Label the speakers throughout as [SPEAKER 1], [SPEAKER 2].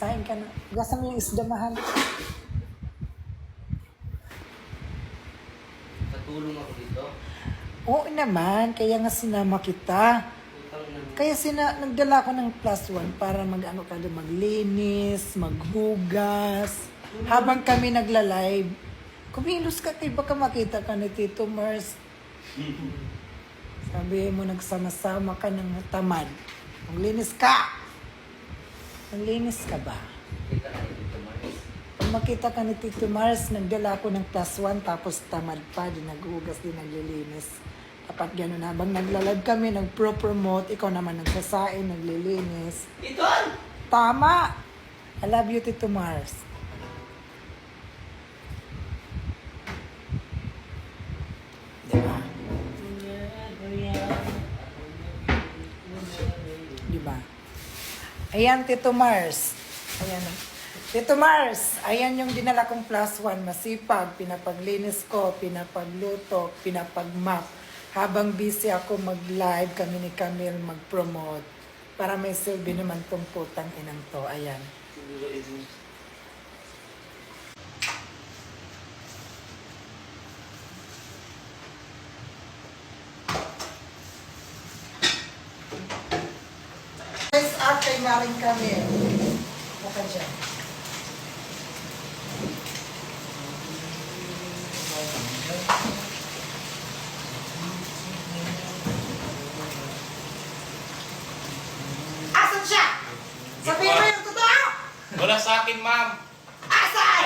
[SPEAKER 1] Magsahin ka na. Gasan mo yung isda, mahal.
[SPEAKER 2] Katulong ako dito.
[SPEAKER 1] Oo naman, kaya nga sinama kita. Kaya nagdala ko ng +1 para mag-ano ka doon, maglinis, maghugas. Habang kami nagla-live, kumilos ka kayo, baka makita ka ni Tito Mars. Sabi mo, nagsama-sama ka ng tamad. Maglinis ka! Maglinis ka ba?
[SPEAKER 2] Kita ka ni Tito Mars.
[SPEAKER 1] Pag makita ka ni Tito Mars, nagdala ko ng +1, tapos tamad pa, di naghugas, di naglilinis. Dapat gano'n, habang nagla-live kami, nagpro-promote, ikaw naman nagsasain, naglilinis.
[SPEAKER 2] Ito!
[SPEAKER 1] Tama! I love you, Tito Mars. Diba? Diba? Ayan, Tito Mars. Ayan. Tito Mars, ayan yung dinala kong +1. Masipag, pinapaglinis ko, pinapagluto, pinapagmap. Habang busy ako mag-live, kami ni Camille mag-promote. Para may silbi naman tong putang inang to. Ayan. Guys, up kay Maring Camille. Baka dyan. Asan siya? Sabihin mo yung totoo!
[SPEAKER 3] Wala sa akin, ma'am.
[SPEAKER 1] Asan?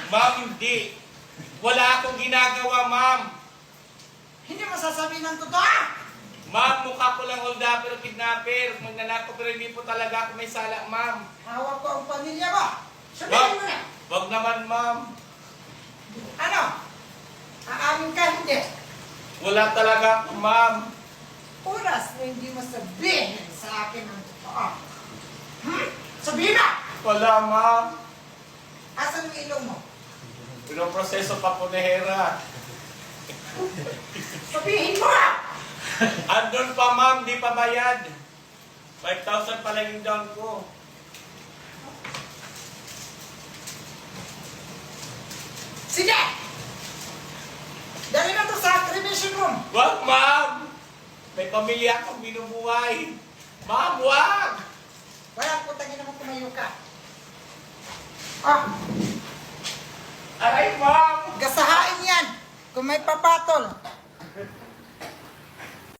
[SPEAKER 3] Ma'am, hindi. Wala akong ginagawa, ma'am.
[SPEAKER 1] Hindi mo sasabihin ng totoo!
[SPEAKER 3] Ma'am, mukha ko lang hold-upper o kidnapper. Magnanako pero hindi po talaga ako may sala, ma'am.
[SPEAKER 1] Hawak ko ang pamilya mo!
[SPEAKER 3] Ma'am,
[SPEAKER 1] Sabihin mo na!
[SPEAKER 3] wag naman, ma'am.
[SPEAKER 1] Ano? Aamin ka, hindi.
[SPEAKER 3] Wala talaga ako, ma'am.
[SPEAKER 1] Oras na hindi mo sabihin sa akin ang totoo. Sabihin na!
[SPEAKER 3] Wala, ma'am.
[SPEAKER 1] Asan yung ilong mo?
[SPEAKER 3] Pinoproseso pa po ni Hera.
[SPEAKER 1] Sabihin mo na!
[SPEAKER 3] Andun pa, ma'am. Di pa bayad. 5,000 pa lang yung down ko.
[SPEAKER 1] Sige! Dali na to sa cremation room.
[SPEAKER 3] Wag, ma'am. May pamilya akong binubuhay. Ma'am, wag.
[SPEAKER 1] Walang putangin naman tumayo ka. Ah,
[SPEAKER 3] Aray, ma'am.
[SPEAKER 1] gasahain yan. Kung may papatol.